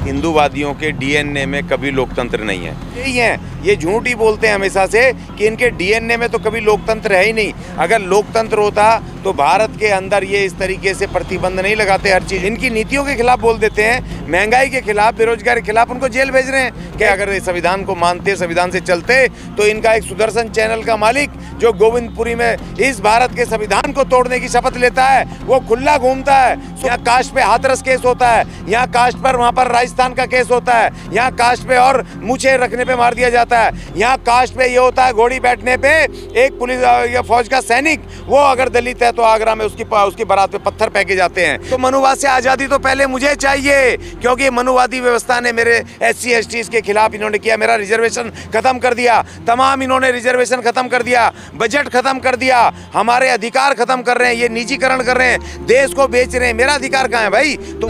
हिंदूवादियों के डीएनए में कभी लोकतंत्र नहीं है। यही है, ये झूठ ही बोलते हैं हमेशा से कि इनके डीएनए में तो कभी लोकतंत्र है ही नहीं। अगर लोकतंत्र होता तो भारत के अंदर ये इस तरीके से प्रतिबंध नहीं लगाते। हर चीज इनकी नीतियों के खिलाफ बोल देते हैं, महंगाई के खिलाफ, बेरोजगारी के खिलाफ, उनको जेल भेज रहे हैं कि अगर संविधान को मानते, संविधान से चलते तो इनका एक सुदर्शन चैनल का मालिक जो गोविंदपुरी में इस भारत के संविधान को तोड़ने की शपथ लेता है, वो खुला घूमता है। यहाँ कास्ट पे हाथरस केस होता है, यहाँ कास्ट पर, वहाँ पर राजस्थान का केस होता है, यहाँ कास्ट पे और मूछें रखने पे मार दिया जाता है, यहाँ कास्ट पे ये होता है घोड़ी बैठने पे एक पुलिस या फौज का सैनिक वो अगर दलित है तो आगरा में उसकी बारात पे पत्थर फेंके जाते हैं। तो मनुवाद से आजादी तो पहले मुझे चाहिए, क्योंकि मनुवादी व्यवस्था ने मेरे SC ST के खिलाफ इन्होंने किया, मेरा रिजर्वेशन खत्म कर दिया, तमाम इन्होंने रिजर्वेशन खत्म कर दिया, बजट खत्म कर दिया, हमारे अधिकार खत्म कर रहे हैं, ये निजीकरण कर रहे हैं, देश को बेच रहे हैं। मेरा अधिकार कहाँ है भाई? तो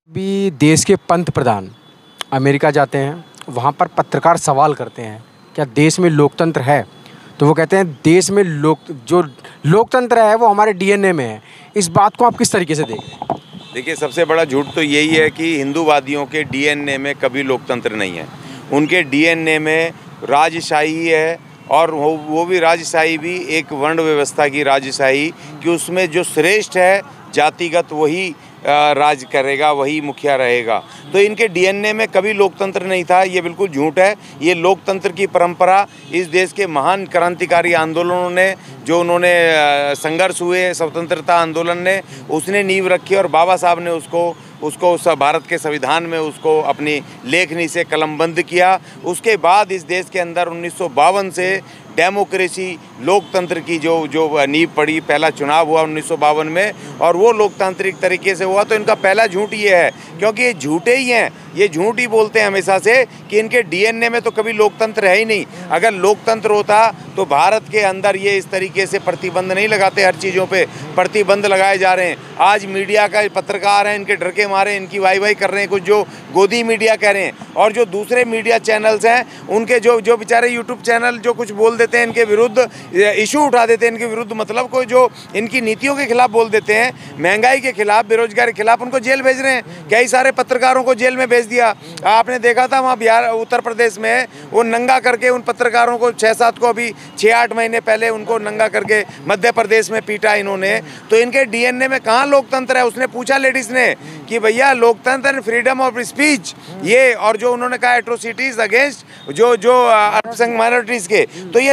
भी देश के पंत प्रधान अमेरिका जाते हैं, वहाँ पर पत्रकार सवाल करते हैं क्या देश में लोकतंत्र है, तो वो कहते हैं देश में जो लोकतंत्र है वो हमारे DNA में है। इस बात को आप किस तरीके से देख रहे हैं? देखिए, सबसे बड़ा झूठ तो यही है कि हिंदूवादियों के डीएनए में कभी लोकतंत्र नहीं है। उनके डीएनए में राजशाही है, और वो भी राजशाही भी एक वर्ण व्यवस्था की राजशाही, कि उसमें जो श्रेष्ठ है जातिगत वही राज करेगा, वही मुखिया रहेगा। तो इनके डीएनए में कभी लोकतंत्र नहीं था, ये बिल्कुल झूठ है। ये लोकतंत्र की परंपरा इस देश के महान क्रांतिकारी आंदोलनों ने, जो उन्होंने संघर्ष हुए स्वतंत्रता आंदोलन ने, उसने नींव रखी, और बाबा साहब ने उसको उस भारत के संविधान में उसको अपनी लेखनी से कलमबंद किया। उसके बाद इस देश के अंदर 1952 से डेमोक्रेसी, लोकतंत्र की जो नींव पड़ी, पहला चुनाव हुआ 1952 में, और वो लोकतांत्रिक तरीके से हुआ। तो इनका पहला झूठ ये है, क्योंकि ये झूठे ही हैं, ये झूठ ही बोलते हैं हमेशा से कि इनके डीएनए में तो कभी लोकतंत्र है ही नहीं। अगर लोकतंत्र होता तो भारत के अंदर ये इस तरीके से प्रतिबंध नहीं लगाते। हर चीज़ों पे प्रतिबंध लगाए जा रहे हैं। आज मीडिया का पत्रकार हैं, इनके डर के मारे इनकी वाई कर रहे हैं, कुछ जो गोदी मीडिया कह रहे हैं, और जो दूसरे मीडिया चैनल्स हैं उनके जो बेचारे यूट्यूब चैनल जो कुछ बोल देते हैं, इनके विरुद्ध इशू उठा देते हैं, इनके विरुद्ध मतलब कोई जो इनकी नीतियों के खिलाफ बोल देते हैं, महंगाई के खिलाफ, बेरोजगारी के खिलाफ, उनको जेल भेज रहे हैं। कई सारे पत्रकारों को जेल में भेज दिया। आपने देखा था वहाँ बिहार, उत्तर प्रदेश में वो नंगा करके उन पत्रकारों को 6-7 को अभी 6-8 महीने पहले उनको नंगा करके मध्य प्रदेश में पीटा इन्होंने। तो इनके डीएनए में कहाँ लोकतंत्र है? उसने पूछा लेडीज ने कि भैया लोकतंत्र, फ्रीडम ऑफ स्पीच, ये और जो उन्होंने कहा एट्रोसिटीज अगेंस्ट जो अल्पसंख्यक माइनॉरिटीज के, तो ये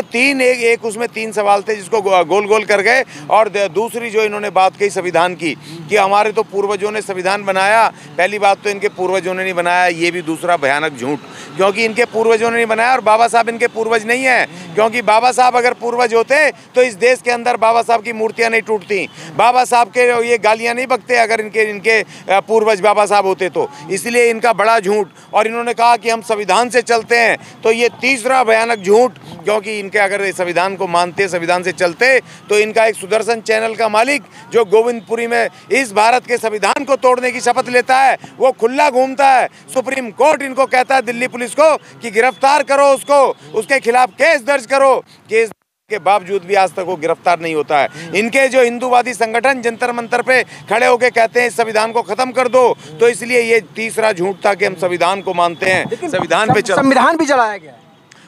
एक उसमें 3 सवाल थे जिसको गोल गोल कर गए। और दूसरी जो इन्होंने बात कही संविधान की, कि हमारे तो पूर्वजों ने संविधान बनाया। पहली बात तो इनके पूर्वजों ने नहीं बनाया, ये भी दूसरा भयानक झूठ, क्योंकि इनके पूर्वजों ने नहीं बनाया, और बाबा साहब इनके पूर्वज नहीं है। क्योंकि बाबा साहब अगर पूर्वज होते तो इस देश के अंदर बाबा साहब की मूर्तियां नहीं टूटती, बाबा साहब के ये गालियां नहीं बकते अगर इनके पूर्वज बाबा साहब होते तो। इसलिए इनका बड़ा झूठ। और इन्होंने कहा कि हम संविधान से चलते हैं, तो ये तीसरा भयानक झूठ, क्योंकि इनके अगर संविधान को मानते, संविधान से चलते तो इनका एक सुदर्शन चैनल का मालिक जो गोविंदपुरी में इस भारत के संविधान को तोड़ने की शपथ लेता है, वो खुला घूमता है। सुप्रीम कोर्ट इनको कहता है, दिल्ली पुलिस को, कि गिरफ्तार करो उसको, उसके खिलाफ केस दर्ज करो। केस के बावजूद भी आज तक वो गिरफ्तार नहीं होता है। इनके जो हिंदूवादी संगठन जंतर मंतर पे खड़े होके कहते हैं इस संविधान को खत्म कर दो, तो इसलिए ये तीसरा झूठ था कि हम संविधान को मानते हैं, संविधान पे संविधान भी जलाया गया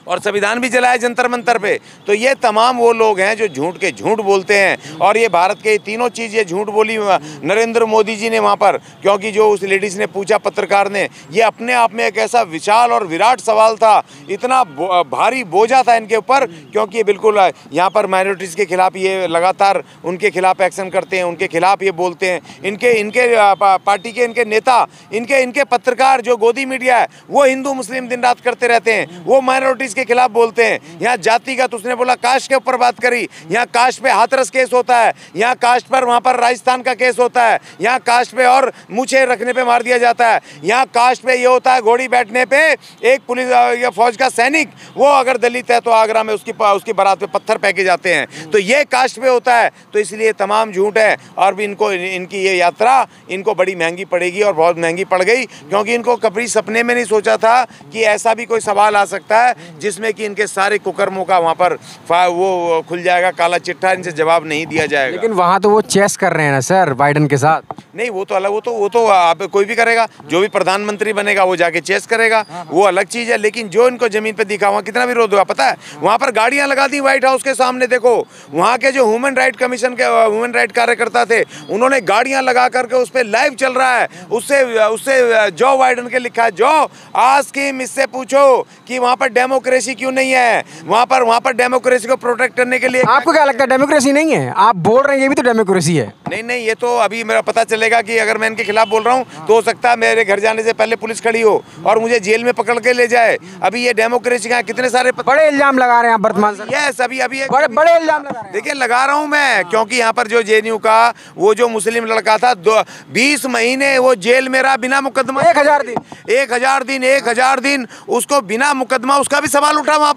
और संविधान भी जलाया जंतर मंतर पे। तो ये तमाम वो लोग हैं जो झूठ के झूठ बोलते हैं। और ये भारत के तीनों चीज़ ये झूठ बोली नरेंद्र मोदी जी ने वहाँ पर, क्योंकि जो उस लेडीज़ ने पूछा पत्रकार ने, ये अपने आप में एक ऐसा विशाल और विराट सवाल था, इतना भारी बोझा था इनके ऊपर, क्योंकि ये बिल्कुल यहाँ पर माइनॉरिटीज़ के खिलाफ ये लगातार उनके खिलाफ एक्शन करते हैं, उनके खिलाफ ये बोलते हैं। इनके पार्टी के इनके नेता, इनके पत्रकार जो गोदी मीडिया है, वो हिंदू मुस्लिम दिन रात करते रहते हैं, वो माइनॉरिटीज़ के खिलाफ बोलते हैं। यहाँ जातिगत, उसने बोला कास्ट के ऊपर बात करी, यहाँ कास्ट पे हाथरस केस होता है, यहाँ कास्ट पर, वहाँ पर राजस्थान का केस होता है, यहाँ कास्ट पे और मूछें रखने पे मार दिया जाता है, यहाँ कास्ट पे ये होता है घोड़ी बैठने पे एक पुलिस या फौज का सैनिक वो अगर दलित है तो आगरा में उसकी बारात पे पत्थर फेंके जाते हैं। तो ये कास्ट पे होता है। तो इसलिए तमाम झूठ है। और भी इनकी ये यात्रा इनको बड़ी महंगी पड़ेगी, और बहुत महंगी पड़ गई, क्योंकि इनको कभी सपने में नहीं सोचा था कि ऐसा भी कोई सवाल आ सकता है जिसमें कि इनके सारे कुकर्मों का वहाँ पर वो खुल जाएगा काला चिट्ठा, इनसे जवाब नहीं दिया जाएगा। लेकिन वहाँ तो वो चेस कर रहे हैं ना सर बाइडेन के साथ। नहीं, वो तो अलग, वो तो आप कोई भी करेगा, जो भी प्रधानमंत्री बनेगा वो जाके चेस करेगा, वो अलग चीज़ है। लेकिन जो इनको जमीन पे दिखा, वहाँ कितना विरोध हुआ पता है? वहाँ पर गाड़ियाँ लगा दी व्हाइट हाउस के सामने। देखो वहाँ के जो ह्यूमन राइट कमीशन के ह्यूमन राइट कार्यकर्ता थे, उन्होंने गाड़ियाँ लगा करके उस पर लाइव चल रहा है, उससे जो बाइडेन के लिखा है, जो आज की इससे पूछो कि वहाँ पर डेमोक्रेसी क्यों नहीं है, वहाँ पर डेमोक्रेसी को प्रोटेक्ट करने के लिए। आपको क्या लगता है डेमोक्रेसी नहीं है? आप बोल रहे हैं ये भी तो डेमोक्रेसी है। नहीं, ये तो अभी मेरा पता चलेगा कि अगर मैं इनके खिलाफ बोल रहा हूँ तो हो सकता है मेरे घर जाने से पहले पुलिस खड़ी हो और मुझे जेल में पकड़ के ले जाए। अभी ये डेमोक्रेसी का कितने सारे बड़े इल्जाम लगा रहे हैं आप वर्तमान सर। यस, अभी बड़े इल्जाम लगा रहे हैं। देखिए, लगा रहा हूँ मैं, क्योंकि यहाँ पर जो जेएनयू का वो जो मुस्लिम लड़का था, 20 महीने वो जेल में रहा बिना मुकदमा। 1000 दिन उसको बिना मुकदमा, उसका भी सवाल उठा वहाँ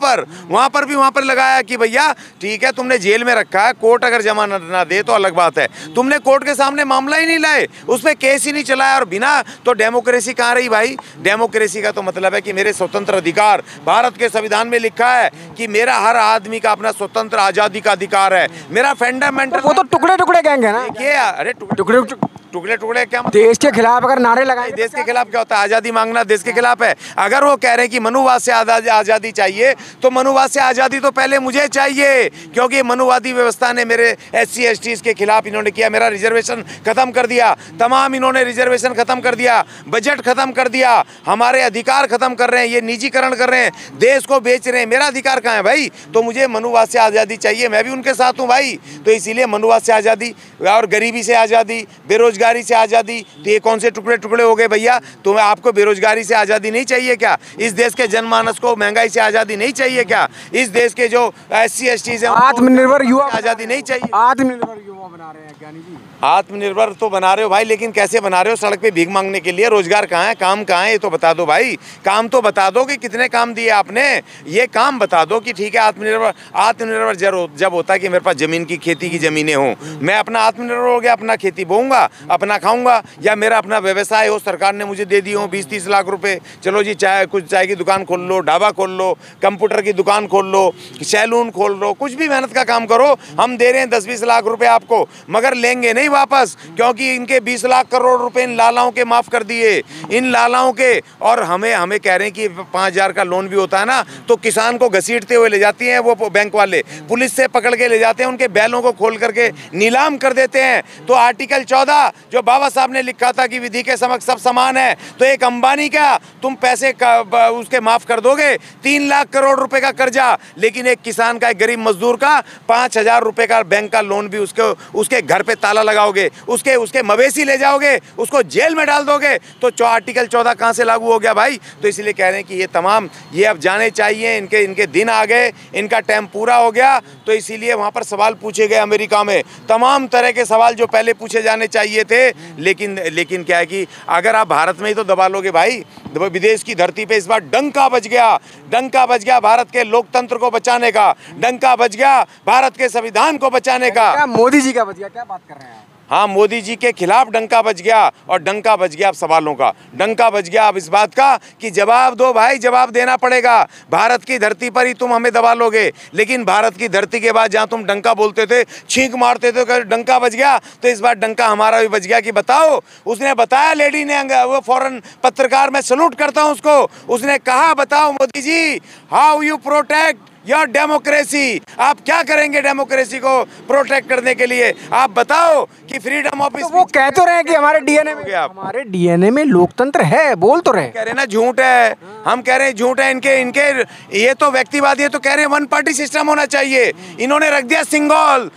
पर लगाया कि भैया ठीक है, तुमने जेल में रखा है, कोर्ट अगर जमानत ना दे तो अलग बात है, तुमने कोर्ट के सामने मामला ही नहीं लाए, उस पर केस ही नहीं चलाया, और बिना, तो डेमोक्रेसी कहाँ रही भाई? डेमोक्रेसी का तो मतलब है कि मेरे स्वतंत्र अधिकार, भारत के संविधान में लिखा है कि मेरा हर आदमी का अपना स्वतंत्र आजादी का अधिकार है, मेरा फंडामेंटल। वो तो टुकड़े टुकड़े गैंग है ना। देखिए, अरे टुकड़े क्या देश के खिलाफ अगर नारे लगाए, देश के खिलाफ क्या होता है? आजादी मांगना देश के खिलाफ है? अगर वो कह रहे हैं कि मनुवाद से आजादी चाहिए, तो मनुवाद से आजादी तो पहले मुझे चाहिए, क्योंकि मनुवादी व्यवस्था ने मेरे SC STs के खिलाफ इन्होंने किया, मेरा रिजर्वेशन खत्म कर दिया, तमाम इन्होंने रिजर्वेशन खत्म कर दिया, बजट खत्म कर दिया, हमारे अधिकार खत्म कर रहे हैं, ये निजीकरण कर रहे हैं, देश को बेच रहे हैं, मेरा अधिकार कहाँ है भाई? तो मुझे मनुवाद से आज़ादी चाहिए, मैं भी उनके साथ हूँ भाई। तो इसीलिए मनुवाद से आज़ादी और गरीबी से आज़ादी, बेरोजगारी से आज़ादी, तो ये कौन से टुकड़े टुकड़े हो गए भैया? तो आपको बेरोजगारी से आज़ादी नहीं चाहिए क्या? इस देश के जनमानस को महंगाई से आज़ादी नहीं चाहिए क्या? इस देश के जो SC STs हैं, आत्मनिर्भर युवा आज़ादी नहीं चाहिए? आत्मनिर्भर युवा बना रहे हैं ज्ञानी जी। आत्मनिर्भर तो बना रहे हो भाई, लेकिन कैसे बना रहे हो? सड़क पे भीख मांगने के लिए। रोजगार कहाँ है, काम कहाँ है, ये तो बता दो भाई। काम तो बता दो कि कितने काम दिए आपने, ये काम बता दो कि ठीक है आत्मनिर्भर जब होता है कि मेरे पास जमीन की, खेती की ज़मीनें हों, मैं अपना आत्मनिर्भर हो गया, अपना खेती बोऊंगा, अपना खाऊंगा, या मेरा अपना व्यवसाय हो, सरकार ने मुझे दे दी हो 20-30 लाख रुपए, चलो जी चाय की दुकान खोल लो, ढाबा खोल लो, कंप्यूटर की दुकान खोल लो, सैलून खोल लो, कुछ भी मेहनत का काम करो, हम दे रहे हैं 10-20 लाख रुपए आपको, मगर लेंगे नहीं वापस, क्योंकि इनके 20 लाख करोड़ रुपए इन लालाओं के माफ़ कर दिए, इन लालाओं के। और हमें कह रहे हैं कि 5,000 का लोन भी होता है ना, तो किसान को घसीटते हुए ले जाती हैं वो बैंक वाले, पुलिस से पकड़ के ले जाते हैं, उनके बैलों को खोल करके नीलाम कर देते हैं। तो आर्टिकल 14 जो बाबा साहब ने लिखा था कि विधि के समक्ष सब समान है, तो एक अंबानी का तुम पैसे उसके माफ़ कर दोगे 3 लाख करोड़ रुपए का कर्जा, लेकिन एक किसान का, एक गरीब मजदूर का 5,000 रुपए का बैंक का लोन भी उसके घर पे ताला लगाओगे, उसके मवेशी ले जाओगे, उसको जेल में डाल दोगे, तो आर्टिकल 14 कहाँ से लागू हो गया भाई? तो इसलिए कह रहे हैं कि ये अब जाने चाहिए, इनके दिन आ गए, इनका टाइम पूरा हो गया। तो इसीलिए वहाँ पर सवाल पूछे गए अमेरिका में, तमाम तरह के सवाल जो पहले पूछे जाने चाहिए थे, लेकिन क्या है कि अगर आप भारत में ही तो दबा लोगे भाई, विदेश की धरती पे इस बार डंका बज गया भारत के लोकतंत्र को बचाने का, डंका बज गया भारत के संविधान को बचाने का। मोदी जी का बच गया, क्या बात कर रहे हैं आप? हाँ, मोदी जी के खिलाफ डंका बज गया, और डंका बज गया अब सवालों का, डंका बज गया अब इस बात का कि जवाब दो भाई, जवाब देना पड़ेगा। भारत की धरती पर ही तुम हमें दबा लोगे, लेकिन भारत की धरती के बाद जहाँ तुम डंका बोलते थे, छींक मारते थे, डंका बज गया, तो इस बार डंका हमारा भी बज गया कि बताओ। उसने बताया, लेडी ने, वो फॉरेन पत्रकार, मैं सैल्यूट करता हूँ उसको, उसने कहा बताओ Modi ji, how you protect your democracy, आप क्या करेंगे डेमोक्रेसी को प्रोटेक्ट करने के लिए? आप बताओ कि फ्रीडम ऑफ स्पीच। वो कह तो रहे हैं कि हमारे डीएनए में लोकतंत्र है, बोल तो रहे, कह रहे ना झूठ है, हम कह रहे हैं झूठ है। इनके ये तो व्यक्तिवादी है, तो कह रहे हैं 1 पार्टी सिस्टम होना चाहिए। इन्होंने रख दिया सिंगल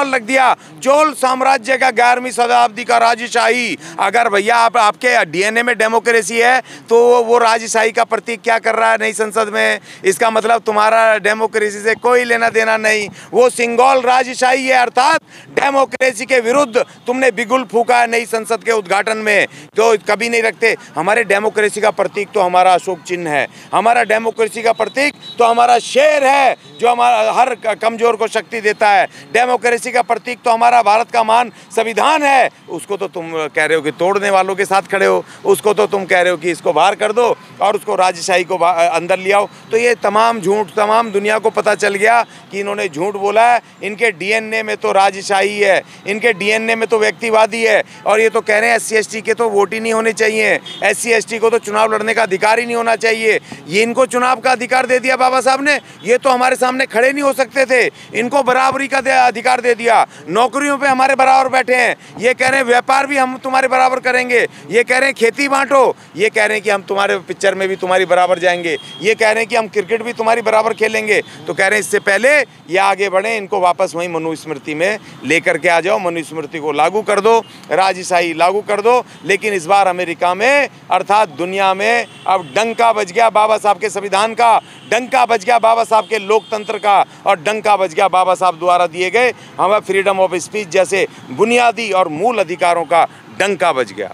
रख दिया, चोल साम्राज्य का 11वीं शताब्दी का राजशाही। अगर भैया आपके डीएनए में डेमोक्रेसी है, तो वो राजशाही का प्रतीक क्या कर रहा है नई संसद में? इसका मतलब मतलब तुम्हारा डेमोक्रेसी से कोई लेना देना नहीं। वो सिंगल राजशाही है, अर्थात डेमोक्रेसी के विरुद्ध तुमने बिगुल फूका है नई संसद के उद्घाटन में, तो कभी नहीं रखते। हमारे डेमोक्रेसी का प्रतीक तो हमारा अशोक चिन्ह है, हमारा डेमोक्रेसी का प्रतीक तो हमारा शेर है जो हमारा हर कमजोर को शक्ति देता है। डेमोक्रेसी का प्रतीक तो हमारा भारत का महान संविधान है। उसको तो तुम कह रहे हो कि तोड़ने वालों के साथ खड़े हो, उसको तो तुम कह रहे हो कि इसको बाहर कर दो और उसको राजशाही को अंदर ले आओ। तो ये तमाम झूठ तमाम दुनिया को पता चल गया कि इन्होंने झूठ बोला है। इनके डीएनए में तो राजशाही है, इनके डीएनए में तो व्यक्तिवादी है। और ये तो कह रहे हैं SC ST के तो वोट ही नहीं होने चाहिए, SC ST को तो चुनाव लड़ने का अधिकार ही नहीं होना चाहिए। ये इनको चुनाव का अधिकार दे दिया बाबा साहब ने, ये तो हमारे सामने खड़े नहीं हो सकते थे। इनको बराबरी का अधिकार दे दिया, नौकरियों पे हमारे बराबर बैठे हैं। ये कह रहे हैं व्यापार भी हम तुम्हारे बराबर करेंगे, ये कह रहे हैं खेती बांटो, ये कह रहे हैं कि हम तुम्हारे पिक्चर में भी तुम्हारी बराबर जाएंगे, ये कह रहे हैं कि हम क्रिकेट भी तुम्हारी बराबर खेलेंगे। तो कह रहे हैं इससे पहले ये आगे बढ़े, इनको वापस वहीं मनुस्मृति में लेकर के आ जाओ, मनुस्मृति को लागू कर दो, राजशाही लागू कर दो। लेकिन इस बार अमेरिका में अर्थात दुनिया में अब डंका बज गया बाबा साहब के संविधान का, डंका बज गया बाबा साहब के लोकतंत्र का, और डंका बज गया बाबा साहब द्वारा दिए गए हमें फ्रीडम ऑफ स्पीच जैसे बुनियादी और मूल अधिकारों का डंका बज गया।